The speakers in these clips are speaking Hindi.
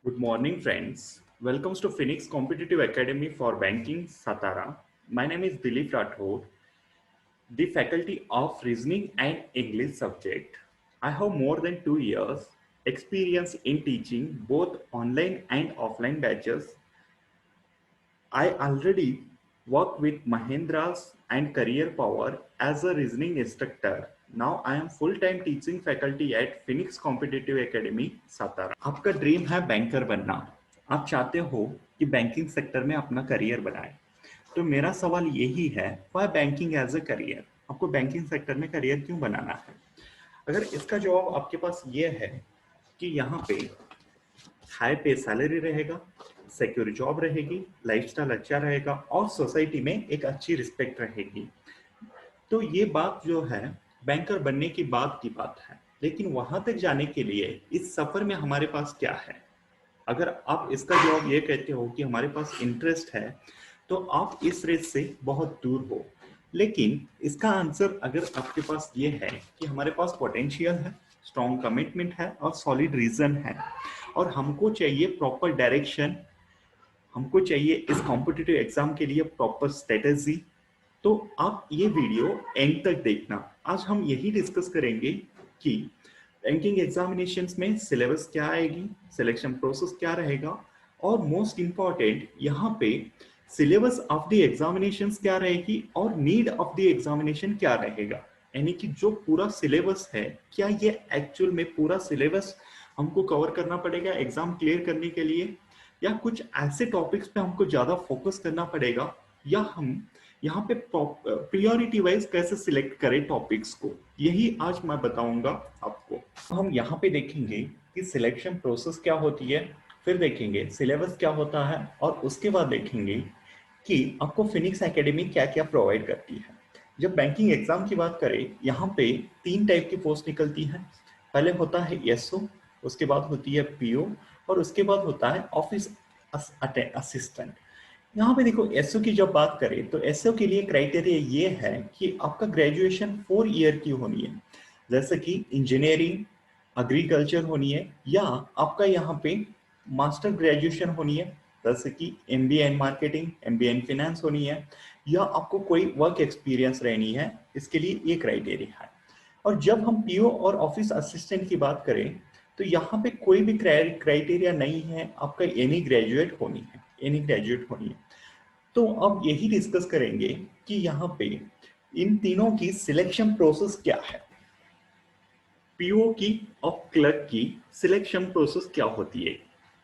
Good morning, friends. Welcome to Phoenix Competitive Academy for Banking, Satara. My name is Dilip Rathod, the faculty of Reasoning and English subject. I have more than 2 years experience in teaching both online and offline batches. I already work with Mahindras and Career Power as a reasoning instructor. Now I am full-time teaching faculty at Phoenix Competitive Academy, Satara. आपका ड्रीम है बैंकर बनना। आप चाहते हो कि बैंकिंग सेक्टर में अपना करियर बनाए। तो मेरा सवाल यही है, why banking as a career? आपको बैंकिंग सेक्टर में करियर क्यों बनाना है? अगर इसका जवाब आपके पास ये है कि यहाँ पे हाई पे सैलरी रहेगा, सिक्योर जॉब रहेगी, लाइफस्टाइल अच्छा रहेगा और सोसाइटी में एक अच्छी रिस्पेक्ट रहेगी, तो ये बात जो है बैंकर बनने की बात है। लेकिन वहां तक जाने के लिए इस सफर में हमारे पास क्या है? अगर आप इसका जवाब ये कहते हो कि हमारे पास इंटरेस्ट है, तो आप इस रेस से बहुत दूर हो। लेकिन इसका आंसर अगर आपके पास ये है कि हमारे पास पोटेंशियल है, स्ट्रॉन्ग कमिटमेंट है और सॉलिड रीजन है, और हमको चाहिए प्रॉपर डायरेक्शन, हमको चाहिए इस कॉम्पिटिटिव एग्जाम के लिए प्रॉपर स्ट्रेटेजी, तो आप ये वीडियो एंड तक देखना। आज हम यही डिस्कस करेंगे कि बैंकिंग एग्जामिनेशंस में सिलेबस क्या आएगी, सिलेक्शन प्रोसेस क्या रहेगा, और मोस्ट इंपॉर्टेंट यहाँ पे सिलेबस ऑफ द एग्जामिनेशंस क्या रहेगी और नीड ऑफ द एग्जामिनेशन क्या रहेगा। यानी कि जो पूरा सिलेबस है, क्या ये एक्चुअल में पूरा सिलेबस हमको कवर करना पड़ेगा एग्जाम क्लियर करने के लिए, या कुछ ऐसे टॉपिक्स पे हमको ज्यादा फोकस करना पड़ेगा, या हम यहाँ पे प्रियोरिटी वाइज कैसे सिलेक्ट करें टॉपिक्स को, यही आज मैं बताऊंगा आपको। हम यहाँ पे देखेंगे कि सिलेक्शन प्रोसेस क्या होती है, फिर देखेंगे सिलेबस क्या होता है, और उसके बाद देखेंगे कि आपको फिनिक्स एकेडमी क्या क्या प्रोवाइड करती है। जब बैंकिंग एग्जाम की बात करें, यहाँ पे 3 टाइप की पोस्ट निकलती है। पहले होता है एसओ, उसके बाद होती है पीओ, और उसके बाद होता है ऑफिस असिस्टेंट। यहाँ पे देखो, एसओ की जब बात करें तो एसओ के लिए क्राइटेरिया ये है कि आपका ग्रेजुएशन 4 ईयर की होनी है, जैसे कि इंजीनियरिंग, एग्रीकल्चर होनी है, या आपका यहाँ पे मास्टर ग्रेजुएशन होनी है, जैसे कि MBA in marketing, MBA in finance होनी है, या आपको कोई वर्क एक्सपीरियंस रहनी है। इसके लिए ये क्राइटेरिया है। और जब हम पीओ और ऑफिस असिस्टेंट की बात करें, तो यहाँ पे कोई भी क्राइटेरिया नहीं है, आपका एनी ग्रेजुएट होनी है, एनी ग्रेजुएट होनी है। तो अब यही डिस्कस करेंगे कि यहाँ पे इन तीनों की सिलेक्शन प्रोसेस क्या है, पीओ की और क्लर्क की सिलेक्शन प्रोसेस क्या होती है।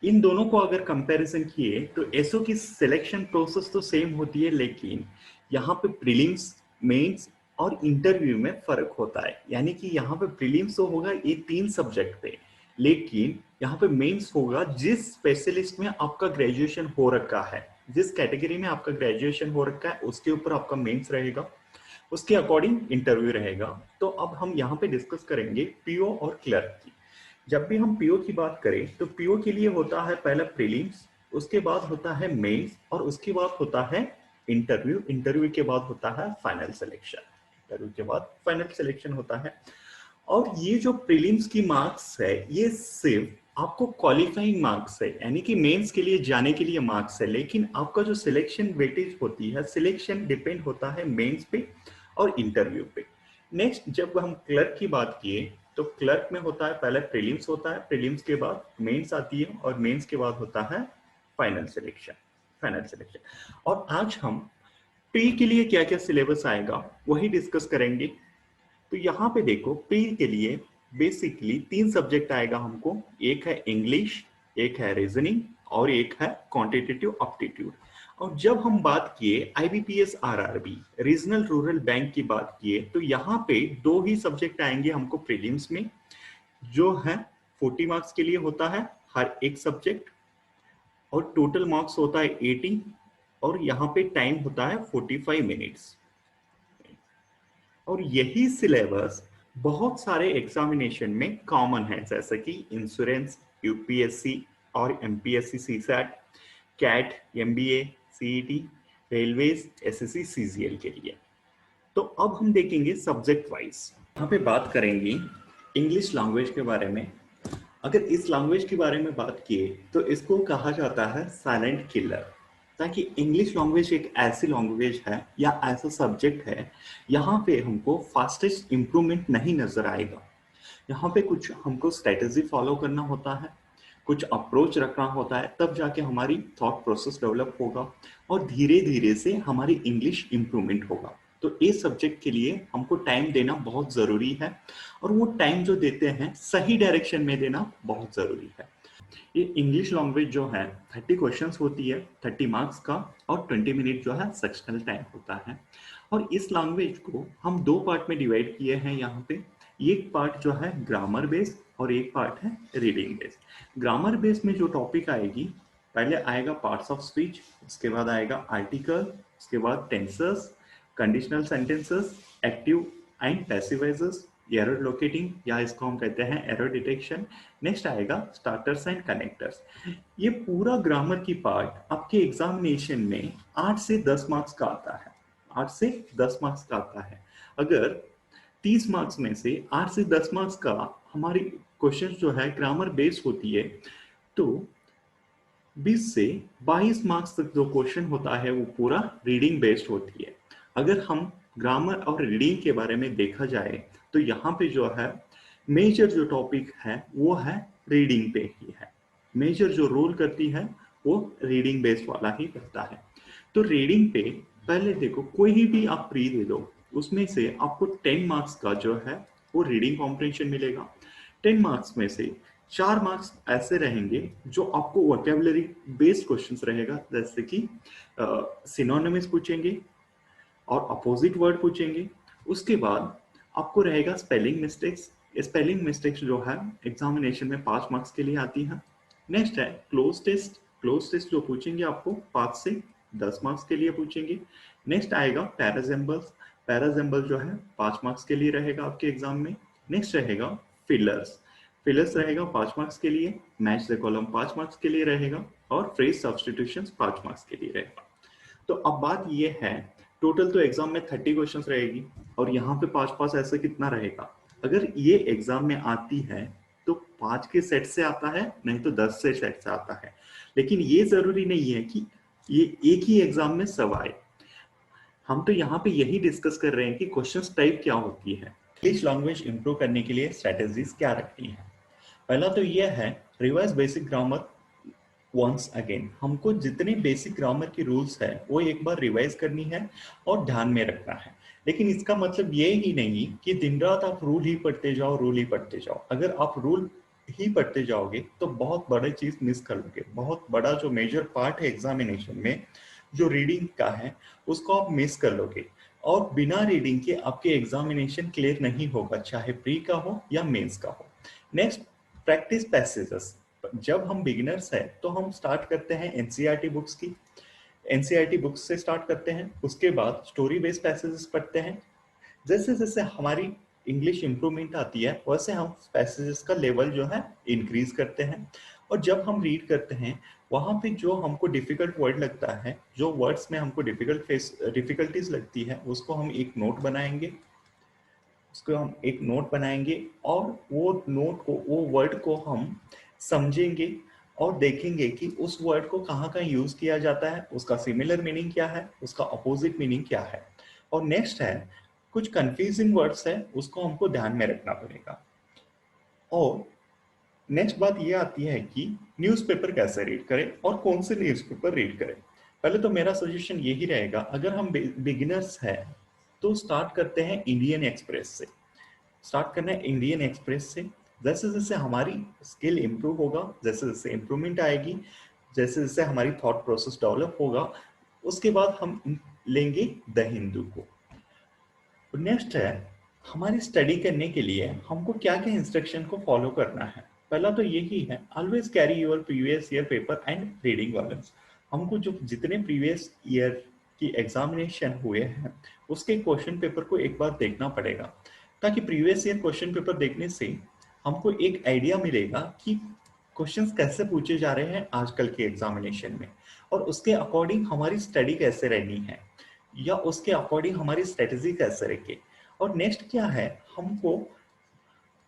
इन दोनों को अगर कंपैरिजन किए तो एसओ की सिलेक्शन प्रोसेस तो सेम होती है, लेकिन यहाँ पे प्रीलिम्स, मेंस और इंटरव्यू में फर्क होता है। यानी कि यहाँ पे प्रीलिम्स तो होगा ये 3 सब्जेक्ट पे, लेकिन यहाँ पे मेंस होगा जिस स्पेशलिस्ट में आपका ग्रेजुएशन हो रखा है, जिस कैटेगरी में आपका ग्रेजुएशन हो रखा है उसके ऊपर आपका मेंस रहेगा, उसके अकॉर्डिंग इंटरव्यू रहेगा। तो अब हम यहाँ पे डिस्कस करेंगे पीओ और क्लर्क की। जब भी हम पीओ की बात करें तो पीओ के लिए होता है पहला प्रीलिम्स, उसके बाद होता है मेंस, और उसके बाद होता है इंटरव्यू, इंटरव्यू के बाद होता है फाइनल सिलेक्शन, इंटरव्यू के बाद फाइनल सिलेक्शन होता है। और ये जो प्रीलिम्स की मार्क्स है, ये सिर्फ आपको क्वालिफाइंग मार्क्स है, यानी कि मेंस के लिए जाने के लिए मार्क्स है, लेकिन आपका जो सिलेक्शन वेटेज होती है, सिलेक्शन डिपेंड होता है मेंस पे और इंटरव्यू पे। नेक्स्ट, जब हम क्लर्क की बात किए तो क्लर्क में होता है पहले प्रीलिम्स होता है, प्रीलिम्स के बाद मेंस आती है, और मेंस के बाद होता है फाइनल सिलेक्शन, फाइनल सिलेक्शन। और आज हम प्री के लिए क्या क्या सिलेबस आएगा वही डिस्कस करेंगे। तो यहाँ पे देखो, प्री के लिए बेसिकली 3 सब्जेक्ट आएगा हमको, एक है इंग्लिश, एक है रीजनिंग, और एक है क्वांटिटेटिव एप्टीट्यूड। और जब हम बात किए IBPS RRB regional rural bank की बात किए, तो यहाँ पे 2 ही सब्जेक्ट आएंगे हमको प्रीलिम्स में, जो है 40 मार्क्स के लिए होता है हर एक सब्जेक्ट, और टोटल मार्क्स होता है 80, और यहाँ पे टाइम होता है 45 मिनट्स। और यही सिलेबस बहुत सारे एग्जामिनेशन में कॉमन है, जैसे कि इंश्योरेंस, यूपीएससी और MPSC CSAT, CAT, MBA, CET, railways, SSC, CGL के लिए। तो अब हम देखेंगे सब्जेक्ट वाइज। यहाँ पे बात करेंगे इंग्लिश लैंग्वेज के बारे में। अगर इस लैंग्वेज के बारे में बात किए तो इसको कहा जाता है साइलेंट किलर। ताकि इंग्लिश लैंग्वेज एक ऐसी लैंग्वेज है या ऐसा सब्जेक्ट है, यहाँ पे हमको फास्टेस्ट इम्प्रूवमेंट नहीं नजर आएगा। यहाँ पे कुछ हमको स्ट्रेटेजी फॉलो करना होता है, कुछ अप्रोच रखना होता है, तब जाके हमारी थॉट प्रोसेस डेवलप होगा और धीरे धीरे से हमारी इंग्लिश इम्प्रूवमेंट होगा। तो इस सब्जेक्ट के लिए हमको टाइम देना बहुत जरूरी है, और वो टाइम जो देते हैं सही डायरेक्शन में देना बहुत जरूरी है। ये इंग्लिश लैंग्वेज जो है 30 क्वेश्चंस होती है, 30 मार्क्स का, और 20 मिनट जो है सेक्शनल टाइम होता है। और इस लैंग्वेज को हम दो पार्ट में डिवाइड किए हैं यहाँ पे। एक पार्ट जो है ग्रामर बेस्ड और एक पार्ट है रीडिंग बेस्ड। ग्रामर बेस्ड में जो टॉपिक आएगी, पहले आएगा पार्ट्स ऑफ स्पीच, उसके बाद आएगा आर्टिकल, उसके बाद tenses, conditional sentences, active and passive voices, error locating या इसको हम कहते हैं एरर डिटेक्शन। नेक्स्ट आएगा स्टार्टर्स एंड कनेक्टर्स। ये पूरा ग्रामर की पार्ट आपके एग्जामिनेशन में 8 से 10 मार्क्स का आता है। 8 से 10 मार्क्स का आता है। अगर 30 मार्क्स में से 8 से 10 मार्क्स का हमारी क्वेश्चन जो है ग्रामर बेस्ड होती है, तो 20 से 22 मार्क्स तक जो क्वेश्चन होता है वो पूरा रीडिंग बेस्ड होती है। अगर हम ग्रामर और रीडिंग के बारे में देखा जाए तो यहाँ पे जो है मेजर जो टॉपिक है वो है रीडिंग पे ही है। मेजर जो रोल करती है वो रीडिंग बेस्ड वाला ही करता है। तो रीडिंग पे पहले देखो, कोई भी आप प्री दे दो, उसमें से आपको 10 मार्क्स का जो है वो रीडिंग कॉम्प्रिहेंशन मिलेगा। 10 मार्क्स में से 4 मार्क्स ऐसे रहेंगे जो आपको वोकैबुलरी बेस्ड क्वेश्चंस रहेगा, जैसे कि सिनोनिम्स पूछेंगे और अपोजिट वर्ड पूछेंगे। उसके बाद आपको रहेगा स्पेलिंग मिस्टेक्स। स्पेलिंग मिस्टेक्स जो है एग्जामिनेशन में 5 मार्क्स के लिए आती है। नेक्स्ट है क्लोज टेस्ट। क्लोज टेस्ट जो पूछेंगे आपको 5 से 10 मार्क्स के लिए पूछेंगे। नेक्स्ट आएगा पैराजेम्बल्स। पैराजेम्बल जो है 5 मार्क्स के लिए रहेगा आपके एग्जाम में। नेक्स्ट रहेगा फिलर्स। फिलर्स रहेगा 5 मार्क्स के लिए। मैच द कॉलम 5 मार्क्स के लिए रहेगा, और फ्रेज सब्स्टिट्यूशन 5 मार्क्स के लिए रहेगा। तो अब बात ये है, टोटल तो एग्जाम में 30 क्वेश्चंस रहेगी, और यहाँ पे 5 ऐसे कितना रहेगा। अगर ये एग्जाम में आती है तो 5 के सेट से आता है, नहीं तो 10 से सेट से आता है। लेकिन ये जरूरी नहीं है कि ये एक ही एग्जाम में सब आए। हम तो यहाँ पे यही डिस्कस कर रहे हैं कि क्वेश्चंस टाइप क्या होती है। इंग्लिश लैंग्वेज इंप्रूव करने के लिए स्ट्रेटेजीज क्या रखनी है। पहला तो ये है revise basic grammar once again. हमको जितने बेसिक ग्रामर की रूल्स है वो एक बार रिवाइज करनी है और ध्यान में रखना है। लेकिन इसका मतलब ये ही नहीं कि दिन रात आप रूल ही पढ़ते जाओ, रूल ही पढ़ते जाओ। अगर आप रूल ही पढ़ते जाओगे तो बहुत बड़ी चीज मिस कर लोगे। बहुत बड़ा जो मेजर पार्ट है एग्जामिनेशन में, जो रीडिंग का है, उसको आप मिस कर लोगे, और बिना रीडिंग के आपके एग्जामिनेशन क्लियर नहीं होगा, चाहे प्री का हो या मेंस का हो। Next, practice passages. जब हम बिगिनर्स हैं तो हम स्टार्ट करते हैं एनसीईआरटी बुक्स की। एनसीईआरटी बुक्स से स्टार्ट करते हैं, उसके बाद स्टोरी बेस्ड पैसेजेस पढ़ते हैं। जैसे जैसे हमारी इंग्लिश इंप्रूवमेंट आती है वैसे हम पैसेजेस का लेवल जो है इंक्रीज करते हैं। और जब हम रीड करते हैं, वहां पे जो हमको डिफिकल्ट वर्ड लगता है, जो वर्ड्स में हमको डिफिकल्टीज लगती है, उसको हम एक नोट बनाएंगे। उसको हम एक नोट बनाएंगे और वो वर्ड को हम समझेंगे और देखेंगे कि उस वर्ड को कहाँ कहाँ यूज किया जाता है, उसका सिमिलर मीनिंग क्या है, उसका अपोजिट मीनिंग क्या है। और नेक्स्ट है, कुछ कंफ्यूजिंग वर्ड्स है उसको हमको ध्यान में रखना पड़ेगा। और नेक्स्ट बात ये आती है कि न्यूज़पेपर कैसे रीड करें और कौन से न्यूज़पेपर रीड करें। पहले तो मेरा सजेशन यही रहेगा, अगर हम बिगिनर्स हैं तो स्टार्ट करते हैं इंडियन एक्सप्रेस से। स्टार्ट करना है इंडियन एक्सप्रेस से। जैसे जैसे हमारी स्किल इंप्रूव होगा, जैसे जैसे इंप्रूवमेंट आएगी, जैसे जैसे हमारी थॉट प्रोसेस डेवलप होगा, उसके बाद हम लेंगे द हिंदू को। नेक्स्ट है, हमारी स्टडी करने के लिए हमको क्या क्या इंस्ट्रक्शन को फॉलो करना है। पहला तो यही है, always carry your previous year paper and reading volumes. हमको जो जितने प्रीवियस ईयर की एग्जामिनेशन हुए हैं उसके क्वेश्चन पेपर को एक बार देखना पड़ेगा, ताकि प्रीवियस ईयर क्वेश्चन पेपर देखने से हमको एक आइडिया मिलेगा कि क्वेश्चंस कैसे पूछे जा रहे हैं आजकल के एग्जामिनेशन में, और उसके अकॉर्डिंग हमारी स्टडी कैसे रहनी है, या उसके अकॉर्डिंग हमारी स्ट्रेटेजी कैसे रखे। और नेक्स्ट क्या है, हमको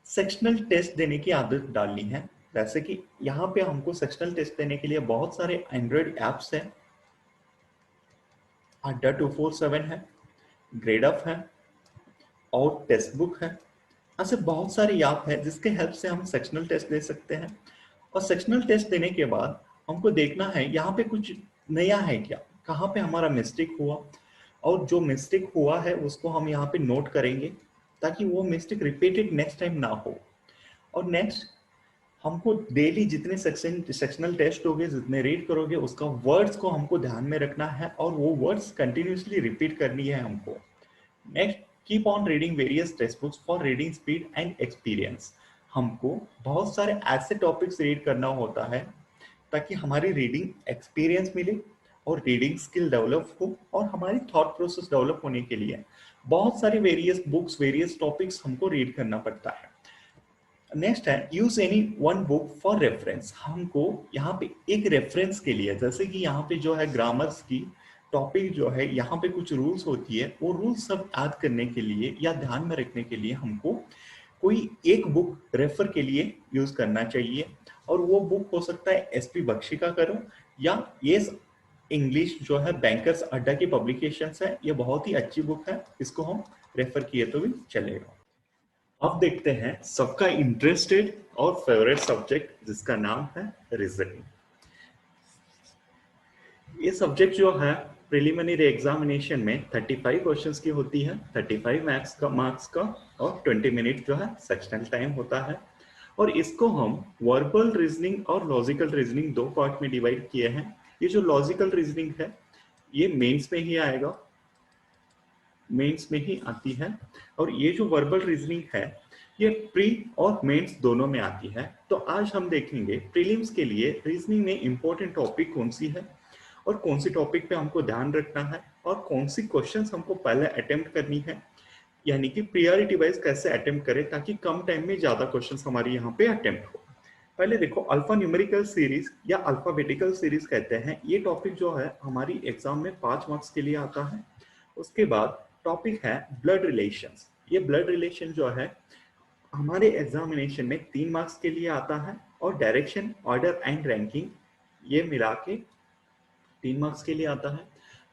सेक्शनल टेस्ट देने की आदत डालनी है। जैसे कि यहाँ पे हमको सेक्शनल टेस्ट देने के लिए बहुत सारे एंड्रॉइड ऐप्स हैं, अड्डा 247 है, ग्रेडअप है और टेक्स्ट बुक है। ऐसे बहुत सारे ऐप है जिसके हेल्प से हम सेक्शनल टेस्ट दे सकते हैं। और सेक्शनल टेस्ट देने के बाद हमको देखना है यहाँ पे कुछ नया है क्या, कहाँ पे हमारा मिस्टेक हुआ, और जो मिस्टेक हुआ है उसको हम यहाँ पे नोट करेंगे ताकि वो मिस्टेक रिपीटेड नेक्स्ट टाइम ना हो। और नेक्स्ट हमको डेली जितने सेक्शनल टेस्ट होगे, जितने रीड करोगे, उसका वर्ड्स को हमको ध्यान में रखना है और वो वर्ड्स कंटिन्यूसली रिपीट करनी है हमको। Next, keep on reading various text books for reading speed and experience. हमको बहुत सारे ऐसे टॉपिक्स रीड करना होता है ताकि हमारी रीडिंग एक्सपीरियंस मिले और रीडिंग स्किल डेवलप हो, और हमारी थॉट प्रोसेस डेवलप होने के लिए बहुत सारी वेरियस बुक्स, वेरियस टॉपिक्स हमको रीड करना पड़ता है। नेक्स्ट है use any one book for reference. हमको यहाँ पे एक रेफरेंस के लिए, जैसे कि यहाँ पे जो है ग्रामर्स की टॉपिक जो है, यहाँ पे कुछ रूल्स होती है, वो रूल्स सब याद करने के लिए या ध्यान में रखने के लिए हमको कोई एक बुक रेफर के लिए यूज करना चाहिए। और वो बुक हो सकता है एसपी बख्शी का करो, या ये इंग्लिश जो है बैंकर्स अड्डा की पब्लिकेशंस है, ये बहुत ही अच्छी बुक है, इसको हम रेफर किए तो भी चलेगा। अब देखते हैं सबका इंटरेस्टेड और फेवरेट सब्जेक्ट जिसका नाम है रीजनिंग। ये सब्जेक्ट जो है प्रिलिमिनरी एग्जामिनेशन में 35 क्वेश्चंस की होती है, 35 मार्क्स का, और 20 मिनट जो है सेक्शनल टाइम होता है। और इसको हम वर्बल रीजनिंग और लॉजिकल रीजनिंग दो पार्ट में डिवाइड किए हैं। ये जो लॉजिकल रीजनिंग है ये मेंस में ही आएगा, मेंस में ही आती है। और ये जो वर्बल रीजनिंग है ये प्री और मेंस दोनों में आती है। तो आज हम देखेंगे प्रीलिम्स के लिए रीजनिंग में इंपॉर्टेंट टॉपिक कौन सी है, और कौन सी टॉपिक पे हमको ध्यान रखना है, और कौन सी क्वेश्चंस हमको पहले अटेम्प्ट करनी है, यानी कि प्रियोरिटी वाइज कैसे अटेम्प्ट करें ताकि कम टाइम में ज्यादा क्वेश्चंस हमारे यहाँ पे अटेम्प्ट हो। पहले देखो, अल्फा न्यूमेरिकल सीरीज या अल्फाबेटिकल सीरीज कहते हैं, ये टॉपिक जो है हमारी एग्जाम में 5 मार्क्स के लिए आता है। उसके बाद टॉपिक है ब्लड रिलेशंस। ये ब्लड रिलेशन जो है हमारे एग्जामिनेशन में 3 मार्क्स के लिए आता है, और डायरेक्शन, ऑर्डर एंड रैंकिंग ये मिला के 3 मार्क्स के लिए आता है।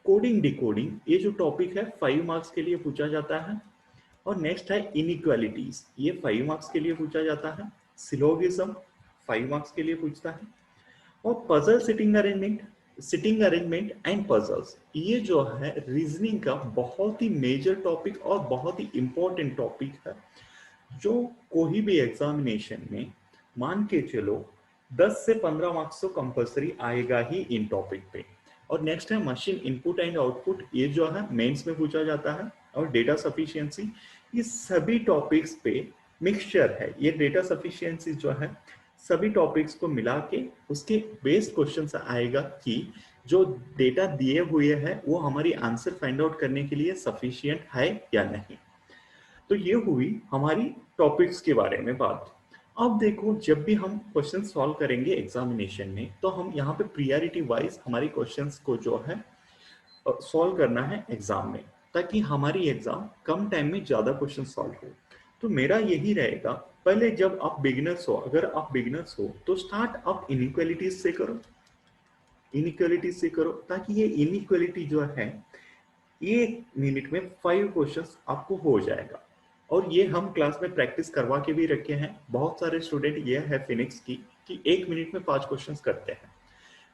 कोडिंग डिकोडिंग ये जो टॉपिक है 5 मार्क्स के लिए पूछा जाता है। और नेक्स्ट है इनइक्वालिटीज, ये 5 मार्क्स के लिए पूछा जाता है। सिलोगिज्म 5 मार्क्स के लिए पूछता है। और puzzle sitting arrangement and puzzles, ये जो है रीजनिंग का बहुत ही मेजर टॉपिक और बहुत ही इंपॉर्टेंट टॉपिक है, जो कोई भी एग्जामिनेशन में मान के चलो 10 से 15 मार्क्स तो कंपलसरी आएगा ही इन टॉपिक पे। और नेक्स्ट है मशीन इनपुट एंड आउटपुट, ये जो है मेंस में पूछा जाता है। और डेटा सफिशिएंसी, ये सभी टॉपिक्स पे मिक्सचर है। ये डेटा सफिशिएंसी जो है सभी टॉपिक्स को मिला के उसके बेस्ड क्वेश्चन आएगा कि जो डेटा दिए हुए हैं वो हमारी आंसर फाइंड आउट करने के लिए सफिशिएंट है या नहीं। तो ये हुई हमारी टॉपिक्स के बारे में बात। अब देखो, जब भी हम क्वेश्चन सॉल्व करेंगे एग्जामिनेशन में, तो हम यहाँ पे प्रियोरिटी वाइज हमारी क्वेश्चंस को जो है सॉल्व करना है एग्जाम में, ताकि हमारी एग्जाम कम टाइम में ज्यादा क्वेश्चन सॉल्व हो। तो मेरा यही रहेगा, पहले जब आप बिगिनर्स हो, अगर आप बिगिनर्स हो तो स्टार्ट आप इनइक्वालिटीज से करो, इनइक्वालिटीज से करो, ताकि ये इनइक्वालिटी जो है 1 मिनट में 5 क्वेश्चंस आपको हो जाएगा। और ये हम क्लास में प्रैक्टिस करवा के भी रखे हैं, बहुत सारे स्टूडेंट ये है फिनिक्स की कि 1 मिनट में 5 क्वेश्चंस करते हैं।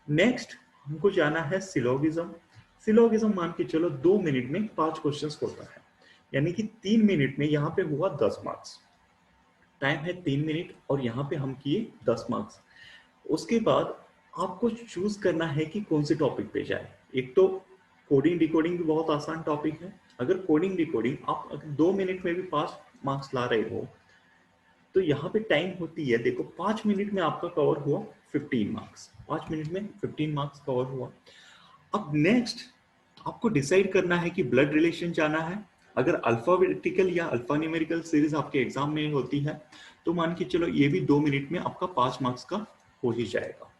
नेक्स्ट हमको जाना है सिलोगिज्म। सिलोगिज्म मान के चलो 2 मिनट में 5 क्वेश्चंस होता है, यानी कि 3 मिनट में यहाँ पे हुआ 10 मार्क्स। टाइम है 3 मिनट और यहाँ पे हम किए 10 मार्क्स। उसके बाद आपको चूज करना है कि कौन से टॉपिक पे जाए। एक तो कोडिंग डिकोडिंग भी बहुत आसान टॉपिक है। अगर कोडिंग डिकोडिंग आप अगर 2 मिनट में भी 5 मार्क्स ला रहे हो तो यहाँ पे टाइम होती है, देखो 5 मिनट में आपका कवर हुआ 15 मार्क्स, 5 मिनट में 15 मार्क्स कवर हुआ। अब नेक्स्ट आपको डिसाइड करना है कि ब्लड रिलेशन जाना है। अगर अल्फाबेटिकल या अल्फा न्यूमेरिकल सीरीज आपके एग्जाम में होती है तो मान के चलो ये भी 2 मिनट में आपका 5 मार्क्स का हो ही जाएगा।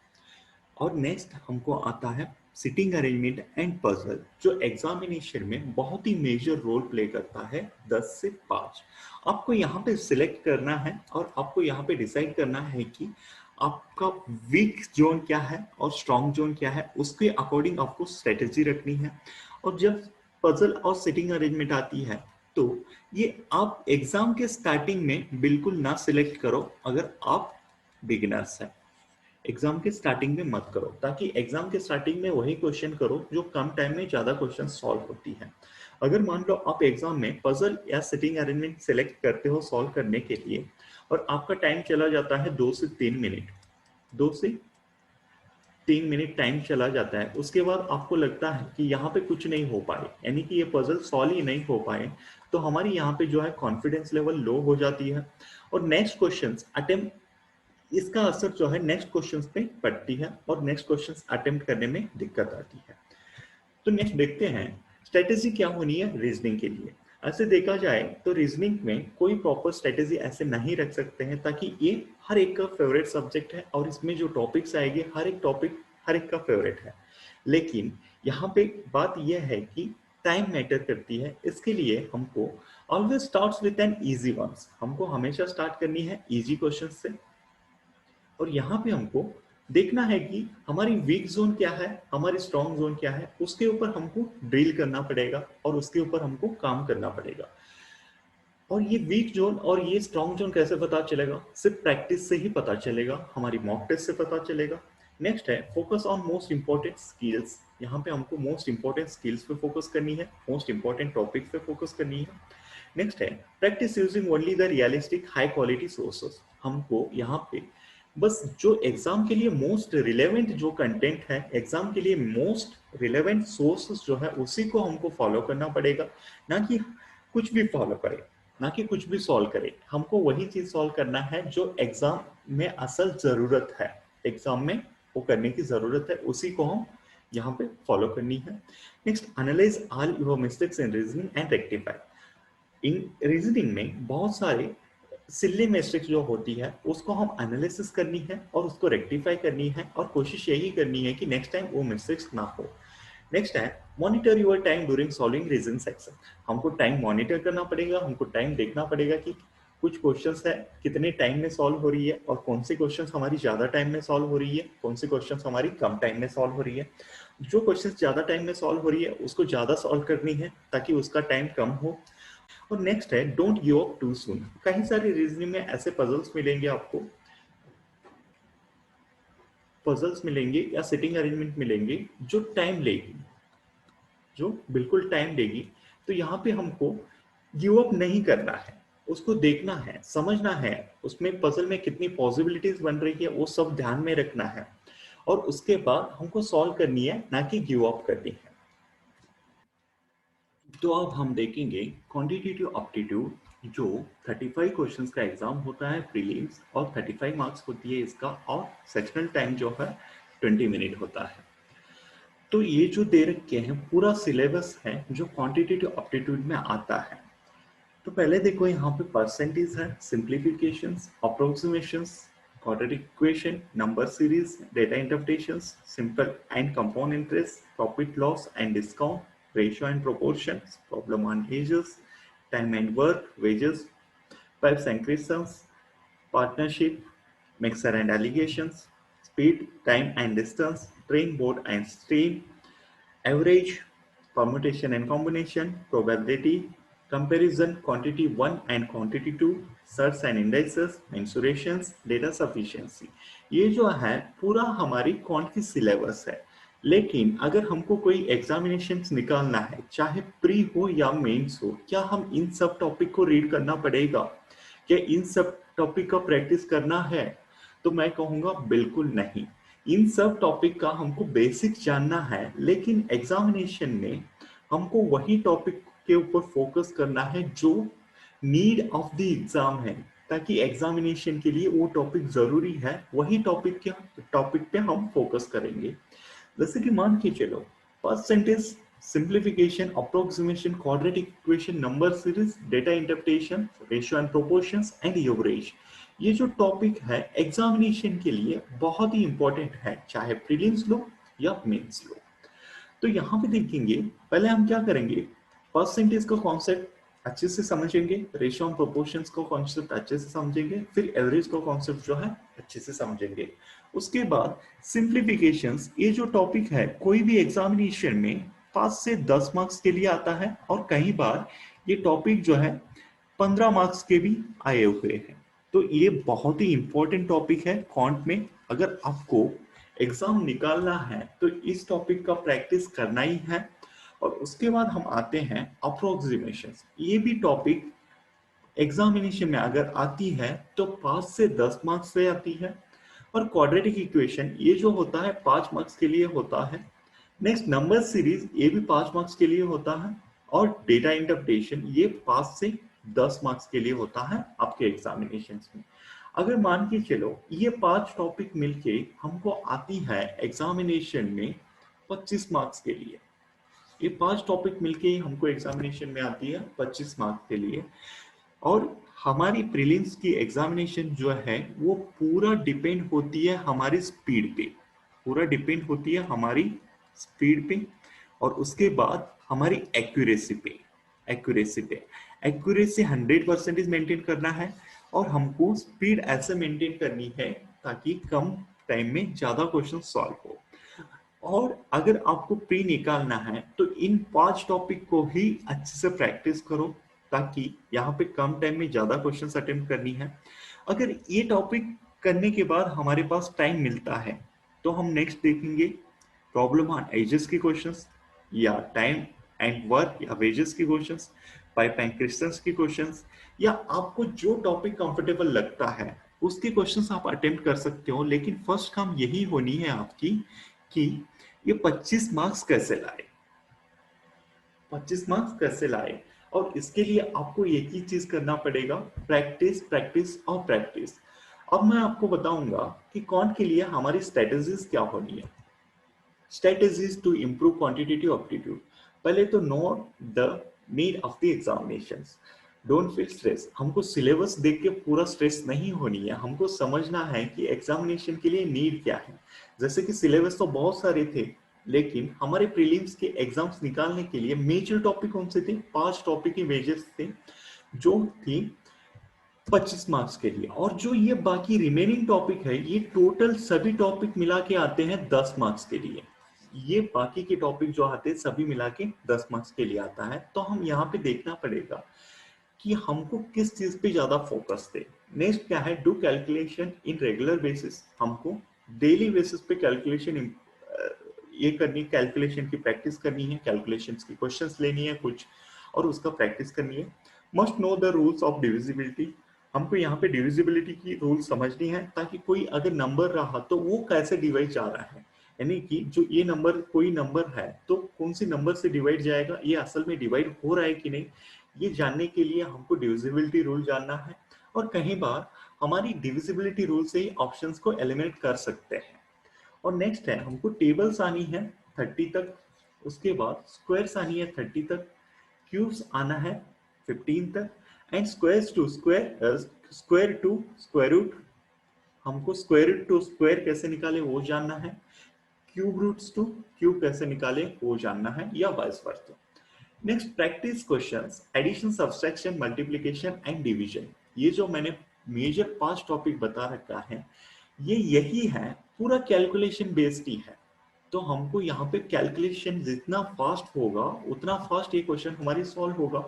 और नेक्स्ट हमको आता है सिटिंग अरेंजमेंट एंड पजल, जो एग्जामिनेशन में बहुत ही मेजर रोल प्ले करता है 10 से 5। आपको यहाँ पे सिलेक्ट करना है और आपको यहाँ पे डिसाइड करना है कि आपका वीक जोन क्या है और स्ट्रॉन्ग जोन क्या है, उसके अकॉर्डिंग आपको स्ट्रेटेजी रखनी है। और जब पजल और सिटिंग अरेंजमेंट आती है तो ये आप एग्जाम के स्टार्टिंग में बिल्कुल ना सिलेक्ट करो अगर आप बिगिनर्स हैं। एग्जाम के स्टार्टिंग में मत करो, ताकि एग्जाम के स्टार्टिंग में वही क्वेश्चन करो जो कम टाइम में ज्यादा क्वेश्चन सॉल्व होती है। अगर मान लो आप एग्जाम में पजल या सिटिंग अरेंजमेंट सेलेक्ट करते हो सॉल्व करने के लिए और आपका टाइम चला जाता है 2 से 3 मिनट, 2 से 3 मिनट टाइम चला जाता है, उसके बाद आपको लगता है कि यहाँ पे कुछ नहीं हो पाए, यानी कि ये पजल सॉल्व ही नहीं हो पाए, तो हमारी यहाँ पे जो है कॉन्फिडेंस लेवल लो हो जाती है और नेक्स्ट क्वेश्चन अटेम्प्ट, इसका असर जो है नेक्स्ट क्वेश्चंस पे पड़ती है और नेक्स्ट क्वेश्चंस अटेम्प्ट करने में दिक्कत आती है। तो नेक्स्ट देखते हैं स्ट्रेटेजी क्या होनी है रीजनिंग के लिए। ऐसे देखा जाए तो रीजनिंग में कोई प्रॉपर स्ट्रेटेजी ऐसे नहीं रख सकते हैं, ताकि ये हर एक का फेवरेट सब्जेक्ट है और इसमें जो टॉपिक्स आएंगे हर एक टॉपिक हर एक का फेवरेट है। लेकिन यहाँ पे बात यह है कि टाइम मैटर करती है, इसके लिए हमको always start with an easy ones, हमको हमेशा स्टार्ट करनी है इजी क्वेश्चन से। और यहाँ पे हमको देखना है कि हमारी वीक जोन क्या है, हमारी स्ट्रॉन्ग जोन क्या है, उसके ऊपर हमको ड्रिल करना पड़ेगा और उसके ऊपर हमको काम करना पड़ेगा। और ये वीक जोन और ये स्ट्रॉन्ग जोन कैसे पता चलेगा, सिर्फ प्रैक्टिस से ही पता चलेगा, हमारी मॉक टेस्ट से पता चलेगा। नेक्स्ट है focus on most important skills, यहाँ पे हमको मोस्ट इंपॉर्टेंट स्किल्स पे फोकस करनी है, मोस्ट इंपॉर्टेंट टॉपिक पे फोकस करनी है। नेक्स्ट है practice using only the realistic high quality sources, हमको यहाँ पे बस जो एग्जाम के लिए मोस्ट रिलेवेंट जो कंटेंट है, एग्जाम के लिए मोस्ट रिलेवेंट सोर्सेस जो है उसी को हमको फॉलो करना पड़ेगा, ना कि कुछ भी फॉलो करें, ना कि कुछ भी सॉल्व करें। हमको वही चीज सॉल्व करना है जो एग्जाम में असल जरूरत है, एग्जाम में वो करने की जरूरत है, उसी को हम यहाँ पे फॉलो करनी है। Next analyse all your mistakes in reasoning and rectify, in reasoning में बहुत सारे सिल्ली मिस्टेक्स जो होती है उसको हम एनालिसिस करनी है और उसको रेक्टिफाई करनी है और कोशिश यही करनी है कि नेक्स्ट टाइम वो मिस्टेक्स ना हो। नेक्स्ट है monitor your time during solving reason section, हमको टाइम मॉनिटर करना पड़ेगा, हमको टाइम देखना पड़ेगा कि कुछ क्वेश्चंस है कितने टाइम में सॉल्व हो रही है और कौन से क्वेश्चंस हमारी ज्यादा टाइम में सॉल्व हो रही है, कौन से क्वेश्चंस हमारी कम टाइम में सॉल्व हो रही है। जो क्वेश्चंस ज्यादा टाइम में सॉल्व हो रही है उसको ज्यादा सॉल्व करनी है ताकि उसका टाइम कम हो। और नेक्स्ट है don't give up too soon, कई सारे रीजनिंग में ऐसे पजल्स मिलेंगे आपको, पजल्स मिलेंगे या सिटिंग अरेंजमेंट मिलेंगे जो टाइम लेगी, जो बिल्कुल टाइम लेगी। तो यहाँ पे हमको गिव अप नहीं करना है, उसको देखना है, समझना है, उसमें पजल में कितनी पॉसिबिलिटीज बन रही है वो सब ध्यान में रखना है और उसके बाद हमको सॉल्व करनी है, ना कि गिव अप करनी है। तो अब हम देखेंगे क्वांटिटेटिव एप्टीट्यूड, जो 35 क्वेश्चंस का एग्जाम होता है प्रीलिम्स और 35 मार्क्स होती है इसका, और सेक्शनल टाइम जो है 20 मिनट होता है। तो ये जो दे रखे हैं पूरा सिलेबस है जो क्वांटिटेटिव एप्टीट्यूड में आता है। तो पहले देखो यहाँ पे परसेंटेज है, simplifications, approximations, quadratic equation, number series, data interpretations, simple and compound interest, profit loss and discount, ratio and proportions, problem on edges, time and work, wages, pipes and crystals, partnership, mixer and allegations, speed, time and distance, train, board and stream, average, permutation and combination, probability, comparison, quantity 1 and quantity 2, search and indices, mensurations, data sufficiency। ये जो है पूरा हमारी क्वांट की सिलेबस है। लेकिन अगर हमको कोई एग्जामिनेशन निकालना है, चाहे प्री हो या मेंस हो, क्या हम इन सब टॉपिक को रीड करना पड़ेगा, क्या इन सब टॉपिक का प्रैक्टिस करना है? तो मैं कहूंगा बिल्कुल नहीं। इन सब टॉपिक का हमको बेसिक जानना है, लेकिन एग्जामिनेशन में हमको वही टॉपिक के ऊपर फोकस करना है जो नीड ऑफ द एग्जाम है, ताकि एग्जामिनेशन के लिए वो टॉपिक जरूरी है, वही टॉपिक पे हम फोकस करेंगे। जैसे कि मान के चलो percentage, simplification, approximation, quadratic equation, number series, data interpretation, ratio and proportions and average, ये जो टॉपिक है एग्जामिनेशन के लिए बहुत ही इंपॉर्टेंट है, चाहे प्रीलिम्स लो या मेंस लो। तो यहाँ पे देखेंगे, पहले हम क्या करेंगे, परसेंटेज का कॉन्सेप्ट अच्छे से समझेंगे, रेशियो एंड प्रोपोर्शंस को कॉन्सेप्ट अच्छे से समझेंगे, फिर एवरेज को कॉन्सेप्ट जो है अच्छे से समझेंगे। उसके बाद सिंप्लीफिकेशंस, ये जो टॉपिक है कोई भी एग्जामिनेशन में 5 से 10 मार्क्स के लिए आता है, और कई बार ये टॉपिक जो है 15 मार्क्स के भी आए हुए हैं। तो ये बहुत ही इंपॉर्टेंट टॉपिक है क्वांट में। अगर आपको एग्जाम निकालना है तो इस टॉपिक का प्रैक्टिस करना ही है। और उसके बाद हम आते हैं अप्रोक्सीमेशन। ये भी टॉपिक एग्जामिनेशन में अगर आती है तो 5 से 10 मार्क्स से आती है। और क्वाड्रेटिक इक्वेशन ये जो होता है 5 मार्क्स के लिए होता है। नेक्स्ट नंबर सीरीज, ये भी 5 मार्क्स के लिए होता है। और डेटा इंटरप्रिटेशन ये 5 से 10 मार्क्स के लिए होता है आपके एग्जामिनेशन में। अगर मान के चलो ये 5 टॉपिक मिलके हमको आती है एग्जामिनेशन में 25 मार्क्स के लिए, ये 5 टॉपिक मिलके हमको एग्जामिनेशन में आती है 25 मार्क्स के लिए। और हमारी प्रीलिम्स की एग्जामिनेशन जो है वो पूरा डिपेंड होती है हमारी स्पीड पे, पूरा डिपेंड होती है हमारी स्पीड पे। और उसके बाद हमारी एक्यूरेसी पे, एक्यूरेसी 100% मेंटेन करना है। और हमको स्पीड ऐसे मेंटेन करनी है ताकि कम टाइम में ज्यादा क्वेश्चन सॉल्व हो। और अगर आपको प्री निकालना है तो इन 5 टॉपिक को ही अच्छे से प्रैक्टिस करो, ताकि यहाँ पे कम टाइम में ज्यादा क्वेश्चंस अटेम्प्ट करनी है। अगर ये टॉपिक करने के बाद हमारे पास टाइम मिलता है तो हम नेक्स्ट देखेंगे प्रॉब्लम ऑन एजेस की क्वेश्चंस, या टाइम एंड वर्क या वेजेस की क्वेश्चंस, पाइप एंड क्रिस्टल्स की क्वेश्चंस, या आपको जो टॉपिक कंफर्टेबल लगता है उसके क्वेश्चंस आप अटेम्प्ट कर सकते हो। लेकिन फर्स्ट काम यही होनी है आपकी कि ये 25 मार्क्स कैसे लाए, 25 मार्क्स कैसे लाए। और इसके लिए आपको एक ही चीज करना पड़ेगा, प्रैक्टिस प्रैक्टिस और प्रैक्टिस। अब मैं आपको बताऊंगा कि कौन के लिए हमारी स्ट्रेटेजीज क्या होनी है। Strategies to improve quantitative aptitude. पहले तो know the need of the examinations, don't feel stress. हमको सिलेबस देख के पूरा स्ट्रेस नहीं होनी है, हमको समझना है कि एग्जामिनेशन के लिए नीड क्या है। जैसे कि सिलेबस तो बहुत सारे थे, लेकिन हमारे प्रीलिम्स के एग्जाम्स निकालने के लिए मेजर टॉपिक कौन से थे, 5 टॉपिक के मेजर्स थे जो थी 25 मार्क्स के लिए। और जो ये बाकी रिमेनिंग टॉपिक है ये टोटल सभी टॉपिक मिला के आते हैं 10 मार्क्स के लिए। ये बाकी के टॉपिक जो आते हैं सभी मिला के 10 मार्क्स के लिए आता है। तो हम यहाँ पे देखना पड़ेगा कि हमको किस चीज पे ज्यादा फोकस दे। नेक्स्ट क्या है, do calculation in regular basis. हमको डेली बेसिस पे कैलकुलेशन ये करनी, कैलकुलेशन की प्रैक्टिस करनी है, कैलकुलेशंस की क्वेश्चंस लेनी है कुछ और उसका प्रैक्टिस करनी है। Must know the rules of divisibility. हमको यहाँ पे डिविजिबिलिटी की रूल समझनी है, ताकि कोई अगर नंबर रहा तो वो कैसे डिवाइड जा रहा है, यानी कि जो ये नंबर कोई नंबर है तो कौन सी नंबर से डिवाइड जाएगा, ये असल में डिवाइड हो रहा है कि नहीं, ये जानने के लिए हमको डिविजिबिलिटी रूल जानना है। और कहीं बार हमारी डिविजिबिलिटी रूल से ही ऑप्शंस को एलिमिनेट कर सकते हैं। और नेक्स्ट है हमको टेबल्स आनी है 30 तक, उसके बाद स्क्वायर्स आनी है 30 तक, क्यूब्स आना है 15 तक, and squares to square, square to square root, हमको स्क्वायर रूट टू स्क्वायर कैसे निकाले वो जानना है, क्यूब रूट्स टू क्यूब कैसे निकाले वो जानना है, या vice versa. Next practice questions, addition, subtraction, multiplication and division. ये जो मैंने मेजर 5 टॉपिक बता रखा है ये यही है, पूरा कैलकुलेशन बेस्ड ही है। तो हमको यहाँ पे कैलकुलेशन जितना फास्ट होगा उतना फास्ट ये क्वेश्चन हमारी सॉल्व होगा।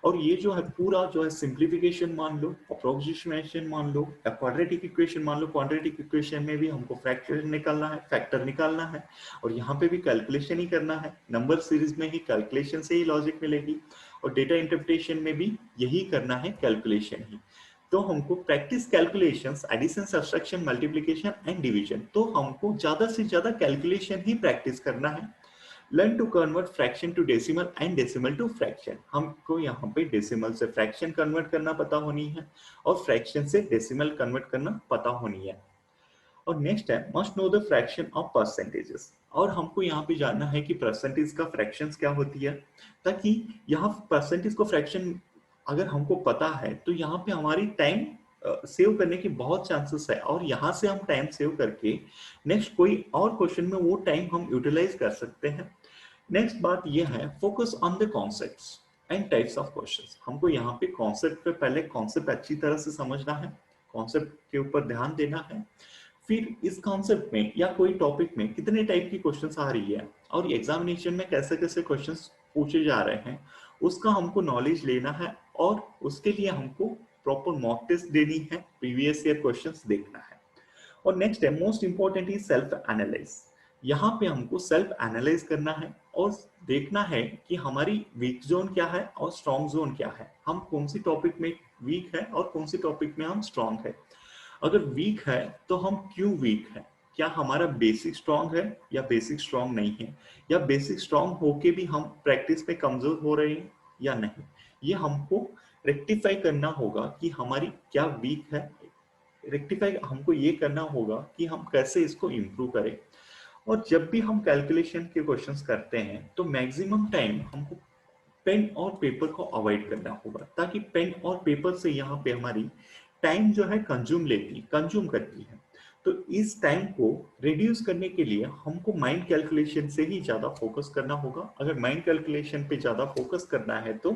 और ये जो है पूरा जो है सिंप्लीफिकेशन मान लो, अप्रोक्सीमेशन मान लो, या क्वाड्रेटिक इक्वेशन मान लो, क्वाड्रेटिक इक्वेशन में भी हमको फ्रैक्चर निकालना है, फैक्टर निकालना है, और यहाँ पे भी कैलकुलेशन ही करना है। नंबर सीरीज में ही कैलकुलेशन से ही लॉजिक मिलेगी, और डेटा इंटरप्रिटेशन में भी यही करना है, कैलकुलेशन ही। तो हमको practice calculations, addition, subtraction, multiplication and division, तो हमको ज्यादा से ज्यादा कैलकुलेशन ही प्रैक्टिस करना है। Learn to convert fraction to decimal and decimal to fraction. हमको यहाँ पे डेसिमल से फ्रैक्शन कन्वर्ट करना पता होनी है, और फ्रैक्शन से डेसिमल कन्वर्ट करना पता होनी है। और नेक्स्ट है must know the fraction of percentages. और हमको यहाँ पे जानना है कि परसेंटेज का फ्रैक्शंस क्या होती है, ताकि यहाँ परसेंटेज को फ्रैक्शन अगर हमको पता है तो यहाँ पे हमारी टाइम सेव करने की बहुत चांसेस है, और यहाँ से हम टाइम सेव करके नेक्स्ट कोई और क्वेश्चन में वो टाइम हम यूटिलाइज कर सकते हैं। नेक्स्ट बात ये है focus on the concepts. And types of questions. हमको यहाँ पे कॉन्सेप्ट पे पहले कॉन्सेप्ट अच्छी तरह से समझना है, कॉन्सेप्ट के ऊपर ध्यान देना है। फिर इस कॉन्सेप्ट में या कोई टॉपिक में कितने टाइप की क्वेश्चंस आ रही है और एग्जामिनेशन में कैसे कैसे क्वेश्चंस पूछे जा रहे हैं, उसका हमको नॉलेज लेना है। और उसके लिए हमको प्रॉपर मॉक टेस्ट देनी है, प्रीवियस ईयर क्वेश्चंस देखना है। और नेक्स्ट है most important is self analyse. यहाँ पे हमको सेल्फ एनालाइज करना है और देखना है कि हमारी वीक जोन क्या है और स्ट्रॉन्ग जोन क्या है, हम कौन सी टॉपिक में वीक है और कौन सी टॉपिक में हम स्ट्रॉन्ग है। अगर वीक है तो हम क्यों वीक है, क्या हमारा बेसिक स्ट्रॉन्ग है या बेसिक स्ट्रॉन्ग नहीं है, या बेसिक स्ट्रॉन्ग होके भी हम प्रैक्टिस में कमजोर हो रहे हैं या नहीं। ये हमको रेक्टिफाई करना होगा कि हमारी क्या वीक है। रेक्टिफाई हमको ये करना होगा कि हम कैसे इसको इम्प्रूव करें। और जब भी हम कैलकुलेशन के क्वेश्चंस करते हैं तो मैक्सिमम टाइम हमको पेन और पेपर को अवॉइड करना होगा, ताकि पेन और पेपर से यहाँ पे हमारी टाइम जो है कंज्यूम करती है। तो इस टाइम को रिड्यूस करने के लिए हमको माइंड कैलकुलेशन से ही ज्यादा फोकस करना होगा। अगर माइंड कैलकुलेशन पे ज्यादा फोकस करना है तो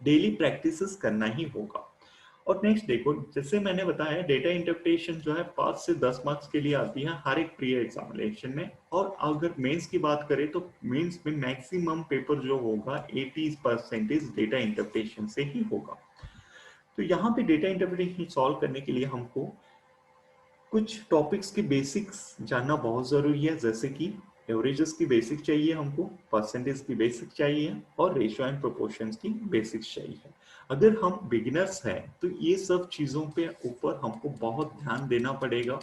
डेली प्रैक्टिसेस करना ही होगा। और नेक्स्ट देखो, जैसे मैंने बताया डेटा इंटरप्रिटेशन जो है 5 से 10 मार्क्स के लिए आती है हर एक प्री एग्जामिनेशन में। और अगर मेंस की बात करें तो मेंस में मैक्सिमम पेपर जो होगा 80% डेटा इंटरप्रिटेशन से ही होगा। तो यहाँ पे डेटा इंटरप्रिटेशन सॉल्व करने के लिए हमको कुछ टॉपिक्स के बेसिक्स जानना बहुत जरूरी है, जैसे कि एवरेजेस की बेसिक चाहिए हमको, परसेंटेज की बेसिक चाहिए और रेशियो एंड प्रोपोर्शंस की बेसिक्स चाहिए। अगर हम बिगिनर्स हैं तो ये सब चीजों पे ऊपर हमको बहुत ध्यान देना पड़ेगा।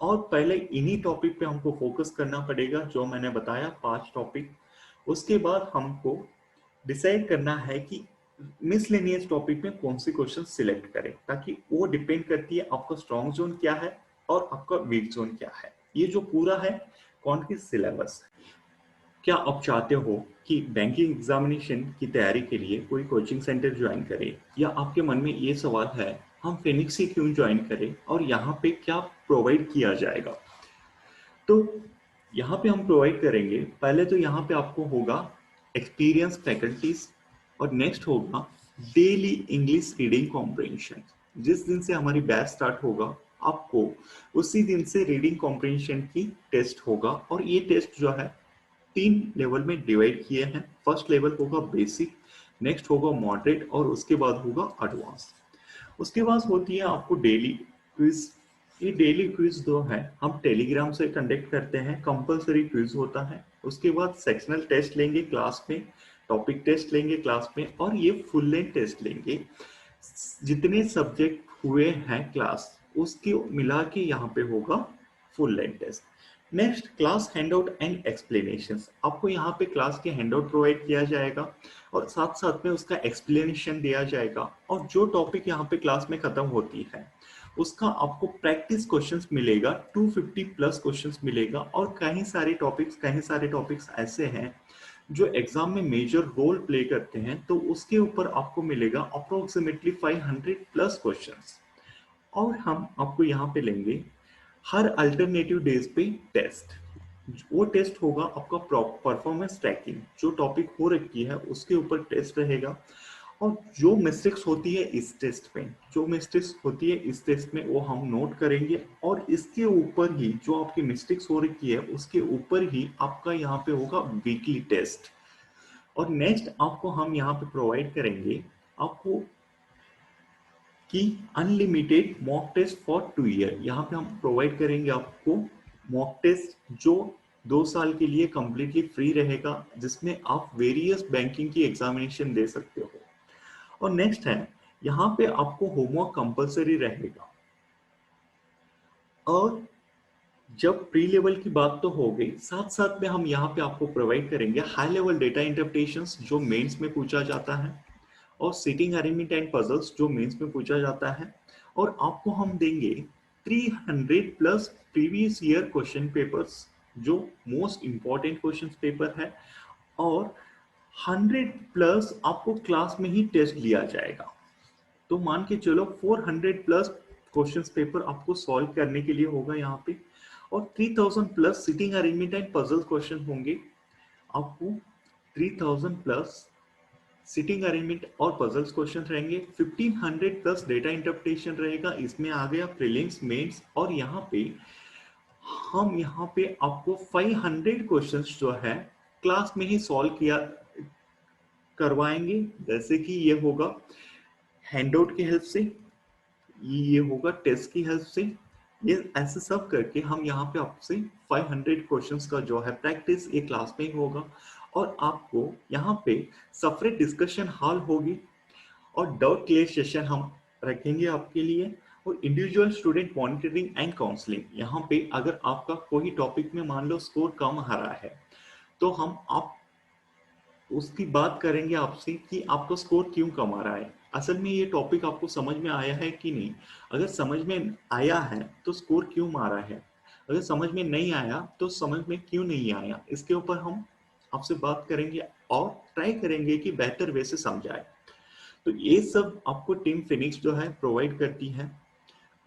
और पहले इन्हीं टॉपिक पे हमको फोकस करना पड़ेगा जो मैंने बताया 5 टॉपिक। उसके बाद हमको डिसाइड करना है कि मिसलेनियस टॉपिक में कौन से क्वेश्चन सिलेक्ट करें, ताकि वो डिपेंड करती है आपका स्ट्रॉन्ग जोन क्या है और आपका वीक जोन क्या है। ये जो पूरा है कौन की सिलेबस। क्या आप चाहते हो कि बैंकिंग एग्जामिनेशन की तैयारी के लिए कोई कोचिंग सेंटर ज्वाइन करें, या आपके मन में ये सवाल है हम फिनिक्स ही क्यों ज्वाइन करें और यहाँ पे क्या प्रोवाइड किया जाएगा। तो यहाँ पे हम प्रोवाइड करेंगे, पहले तो यहाँ पे आपको होगा एक्सपीरियंस फैकल्टीज, और नेक्स्ट होगा डेली इंग्लिश रीडिंग कॉम्प्रिहेंशन। जिस दिन से हमारी बैच स्टार्ट होगा आपको उसी दिन से रीडिंग कॉम्प्रिहेंशन की टेस्ट होगा। और ये टेस्ट जो है 3 लेवल में डिवाइड किए हैं। फर्स्ट लेवल होगा बेसिक, नेक्स्ट होगा मॉडरेट और उसके बाद होगा एडवांस। उसके बाद होती है आपको डेली क्विज। ये डेली क्विज जो है हम टेलीग्राम से कंडक्ट करते हैं, कंपलसरी क्विज होता है। उसके बाद सेक्शनल टेस्ट लेंगे क्लास में, टॉपिक टेस्ट लेंगे क्लास में, और ये फुल लेंथ टेस्ट लेंगे। जितने सब्जेक्ट हुए हैं क्लास उसके मिला के यहाँ पे होगा full length test. Next class handout and explanations. आपको यहाँ पे क्लास के हैंडआउट प्रोवाइड किया जाएगा और साथ साथ में उसका एक्सप्लेनेशन दिया जाएगा। और जो टॉपिक यहाँ पे क्लास में खत्म होती है उसका आपको प्रैक्टिस क्वेश्चंस मिलेगा, 250 प्लस क्वेश्चंस मिलेगा। और कहीं सारे टॉपिक्स ऐसे हैं जो एग्जाम में मेजर रोल प्ले करते हैं, तो उसके ऊपर आपको मिलेगा अप्रोक्सीमेटली 500 प्लस क्वेश्चंस। और हम आपको यहाँ पे लेंगे हर अल्टरनेटिव डेज पे टेस्ट। वो टेस्ट होगा आपका परफॉर्मेंस ट्रैकिंग, जो टॉपिक हो रखी है उसके ऊपर टेस्ट रहेगा। और जो मिस्टेक्स होती है इस टेस्ट में वो हम नोट करेंगे। और इसके ऊपर ही जो आपकी मिस्टेक्स हो रखी है उसके ऊपर ही आपका यहाँ पे होगा वीकली टेस्ट। और नेक्स्ट आपको हम यहाँ पे प्रोवाइड करेंगे आपको कि unlimited mock test for 2 year. यहाँ पे हम प्रोवाइड करेंगे आपको मॉक टेस्ट जो 2 साल के लिए कंप्लीटली फ्री रहेगा, जिसमें आप वेरियस बैंकिंग की एग्जामिनेशन दे सकते हो। और नेक्स्ट है यहाँ पे आपको होमवर्क कंपलसरी रहेगा। और जब प्री लेवल की बात तो हो गई, साथ साथ में हम यहाँ पे आपको प्रोवाइड करेंगे हाई लेवल डेटा इंटरप्रिटेशंस जो मेंस में पूछा जाता है, और सिटिंग अरेंजमेंट एंड पजल्स जो मेंस में पूछा जाता है। और आपको हम देंगे 300 plus previous year question papers जो मोस्ट इंपॉर्टेंट क्वेश्चन पेपर है। और 100 प्लस आपको क्लास में ही टेस्ट लिया जाएगा। तो मान के चलो 400 प्लस क्वेश्चंस पेपर आपको सॉल्व करने के लिए होगा यहाँ पे। और 3000 plus sitting arrangement and puzzle question होंगे। आपको 3000 प्लस सिटिंग अरेंजमेंट और पजल्स क्वेश्चन रहेंगे। 1500 प्लस डेटा इंटरप्रिटेशन रहेगा। इसमें आ गया प्रीलिम्स, मेंस, और यहाँ पे आपको 500 क्वेश्चंस जो है क्लास में ही सॉल्व किया करवाएंगे। जैसे कि ये होगा हैंडआउट की हेल्प से, ये होगा टेस्ट की हेल्प से। ये ऐसे सब करके हम यहाँ पे आपसे 500 क्वेश्चंस का जो है प्रैक्टिस ये क्लास में ही होगा। और आपको यहाँ पे सेपरेट डिस्कशन हॉल होगी और डाउट क्लियर सेशन हम रखेंगे आपके लिए। और individual student monitoring and counselling, यहाँ पे अगर आपका कोई टॉपिक में मान लो स्कोर कम आ रहा है तो हम आप उसकी बात करेंगे आपसे कि आपका स्कोर क्यों कम आ रहा है, असल में ये टॉपिक आपको समझ में आया है कि नहीं। अगर समझ में आया है तो स्कोर क्यों मारा है, अगर समझ में नहीं आया तो समझ में क्यों नहीं आया, इसके ऊपर हम आपसे बात करेंगे और ट्राई करेंगे कि बेहतर वे से समझाए। तो ये सब आपको टीम फिनिक्स जो है प्रोवाइड करती है।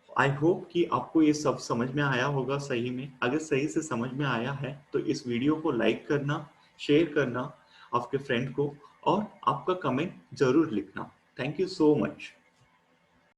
आई होप कि आपको ये सब समझ में आया होगा सही में। अगर सही से समझ में आया है तो इस वीडियो को लाइक करना, शेयर करना आपके फ्रेंड को, और आपका कमेंट जरूर लिखना। Thank you so much.